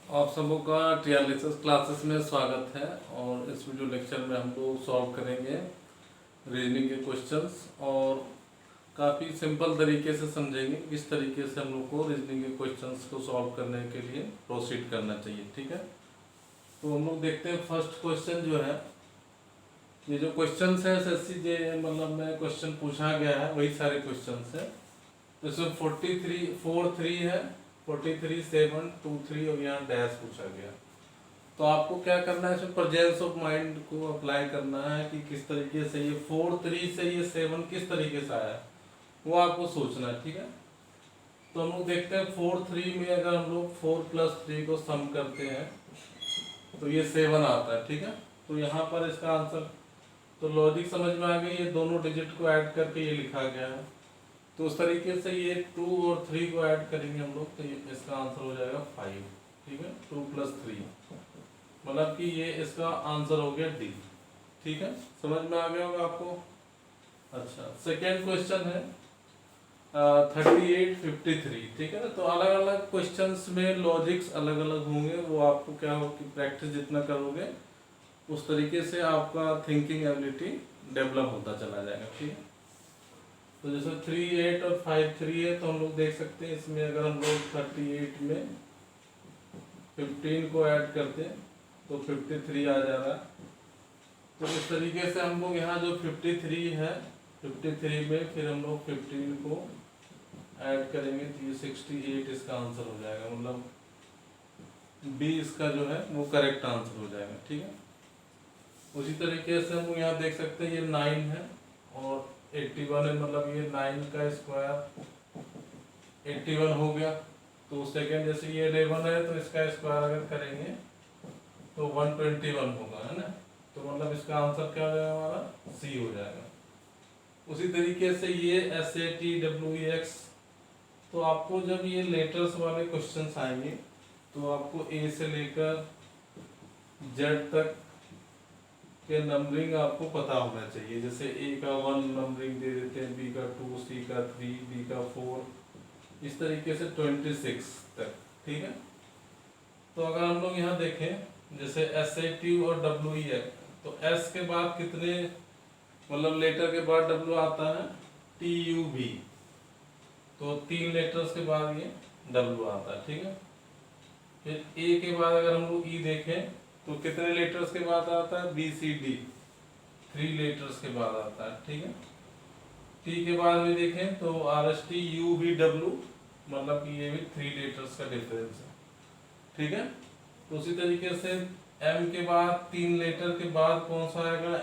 आप सबों का टीआरएलएसएस क्लासेस में स्वागत है। और इस वीडियो लेक्चर में हम लोग सॉल्व करेंगे रीजनिंग के क्वेश्चंस और काफ़ी सिंपल तरीके से समझेंगे किस तरीके से हम लोग को रीजनिंग के क्वेश्चंस को सॉल्व करने के लिए प्रोसीड करना चाहिए। ठीक है, तो हम लोग देखते हैं फर्स्ट क्वेश्चन जो है, ये जो क्वेश्चंस है एसएससी जे मतलब में क्वेश्चन पूछा गया है वही सारे क्वेश्चंस है। तो इसमें 43 है, 43 7 2 3 और यहाँ डैश पूछा गया। तो आपको क्या करना है, इसमें प्रेजेंस ऑफ माइंड को अप्लाई करना है कि किस तरीके से ये 4 3 से ये 7 किस तरीके से आया वो आपको सोचना है। ठीक है, तो हम लोग देखते हैं 4 3 में अगर हम लोग 4 + 3 को सम करते हैं तो ये 7 आता है। ठीक है, तो यहाँ पर इसका आंसर, तो लॉजिक समझ में आ गई, ये दोनों डिजिट को ऐड करके ये लिखा गया है। तो उस तरीके से ये 2 और 3 को ऐड करेंगे हम लोग तो इसका आंसर हो जाएगा 5। ठीक है, 2 + 3 मतलब कि ये इसका आंसर हो गया डी। ठीक है, समझ में आ गया होगा आपको। अच्छा, सेकेंड क्वेश्चन है 38 53। ठीक है ना, तो अलग अलग क्वेश्चंस में लॉजिक्स अलग अलग होंगे, वो आपको क्या हो कि प्रैक्टिस जितना करोगे उस तरीके से आपका थिंकिंग एबिलिटी डेवलप होता चला जाएगा। ठीक है, तो जैसे 3 8 और 5 3 है, तो हम लोग देख सकते हैं इसमें अगर हम लोग 38 में 15 को ऐड करते हैं तो 53 आ जा रहा है। तो इस तरीके से हम लोग यहाँ जो 53 है, 53 में फिर हम लोग 15 को ऐड करेंगे तो ये 68 इसका आंसर हो जाएगा, मतलब बी इसका जो है वो करेक्ट आंसर हो जाएगा। ठीक है, उसी तरीके से हम लोग यहाँ देख सकते हैं ये 9 है और 81 है, मतलब ये 9 का स्क्वायर 81 हो गया। तो सेकेंड जैसे ये 11 है तो इसका स्क्वायर अगर करेंगे तो 121 होगा, है ना। तो मतलब इसका आंसर क्या हो जाएगा, हमारा सी हो जाएगा। उसी तरीके से ये SAT WEX, तो आपको जब ये लेटर्स वाले क्वेश्चंस आएंगे तो आपको ए से लेकर जेड तक के नंबरिंग आपको पता होना चाहिए। जैसे ए का 1 नंबरिंग दे देते हैं, बी का 2, सी का 3, डी का 4, इस तरीके से 26 तक। ठीक है, तो अगर हम लोग यहाँ देखें जैसे SAT और WEX, तो S के बाद कितने मतलब लेटर के बाद W आता है TUV, तो 3 लेटर्स के बाद ये W आता है। ठीक है, फिर A के बाद अगर हम लोग E देखें तो कितने लेटर्स के बाद आता है BCD, 3 लेटर्स के बाद आता है। ठीक है, T के बाद में देखें तो RST UVW, मतलब कि ये भी 3 लेटर्स का डिफरेंस है। ठीक है, तो उसी तरीके से M के बाद 3 लेटर के बाद कौन सा आएगा,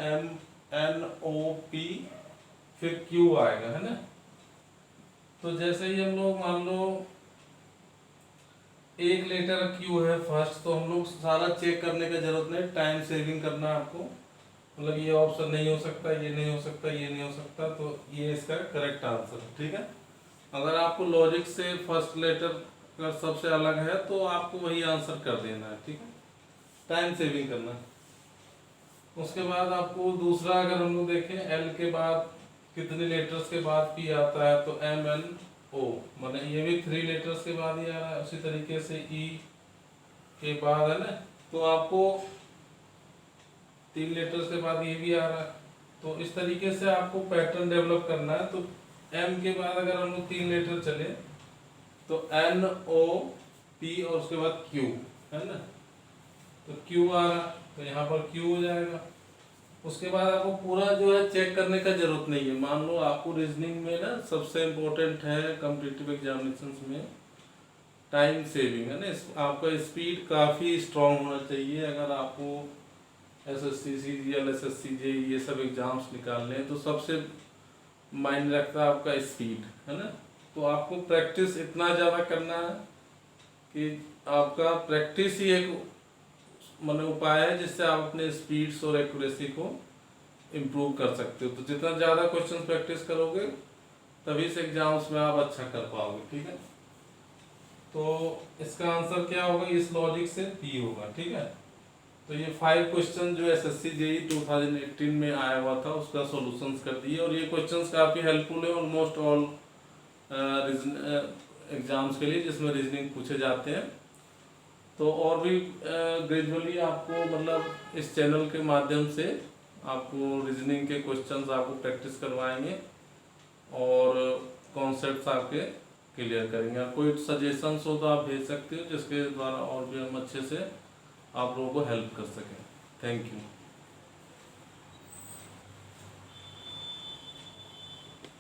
MNOP, फिर Q आएगा, है ना। तो जैसे ही हम लोग मान लो एक लेटर Q है फर्स्ट, तो हम लोग सारा चेक करने का जरूरत नहीं, टाइम सेविंग करना है आपको, मतलब ये ऑप्शन नहीं हो सकता, ये नहीं हो सकता, ये नहीं हो सकता, तो ये इसका करेक्ट आंसर है। ठीक है, अगर आपको लॉजिक से फर्स्ट लेटर का सबसे अलग है तो आपको वही आंसर कर देना है। ठीक है, टाइम सेविंग करना है। उसके बाद आपको दूसरा अगर हम लोग देखें L के बाद कितने लेटर्स के बाद P आता है, तो MNO, मतलब ये भी 3 लेटर्स के बाद ही आ रहा है। उसी तरीके से E के बाद, है ना, तो आपको 3 लेटर्स के बाद ये भी आ रहा है। तो इस तरीके से आपको पैटर्न डेवलप करना है। तो M के बाद अगर हम लोग 3 लेटर चले तो NOP और उसके बाद Q, है ना, तो Q आ रहा, तो यहाँ पर Q हो जाएगा। उसके बाद आपको पूरा जो है चेक करने का जरूरत नहीं है। मान लो आपको रीजनिंग में ना सबसे इम्पोर्टेंट है कॉम्पिटिटिव एग्जामिनेशंस में टाइम सेविंग, है ना। आपका स्पीड काफ़ी स्ट्रांग होना चाहिए। अगर आपको SSC CGL SSC JEE ये सब एग्जाम्स निकालने हैं तो सबसे मायने रखता है आपका स्पीड, है ना। तो आपको प्रैक्टिस इतना ज़्यादा करना है कि आपका प्रैक्टिस ही एक मतलब उपाय है जिससे आप अपने स्पीड्स और एक्यूरेसी को इम्प्रूव कर सकते हो। तो जितना ज़्यादा क्वेश्चन प्रैक्टिस करोगे तभी से एग्जाम्स में आप अच्छा कर पाओगे। ठीक है, तो इसका आंसर क्या होगा, इस लॉजिक से P होगा। ठीक है, तो ये 5 क्वेश्चन जो SSC JEE 2018 में आया हुआ था उसका सॉल्यूशंस कर दिए, और ये क्वेश्चंस काफ़ी हेल्पफुल है ऑलमोस्ट ऑल एग्जाम्स के लिए जिसमें रीजनिंग पूछे जाते हैं। तो और भी ग्रेजुअली आपको मतलब इस चैनल के माध्यम से आपको रीजनिंग के क्वेश्चंस आपको प्रैक्टिस करवाएंगे और कॉन्सेप्ट्स आपके क्लियर करेंगे। कोई सजेशंस हो तो आप भेज सकते हो जिसके द्वारा और भी हम अच्छे से आप लोगों को हेल्प कर सकें। Thank you.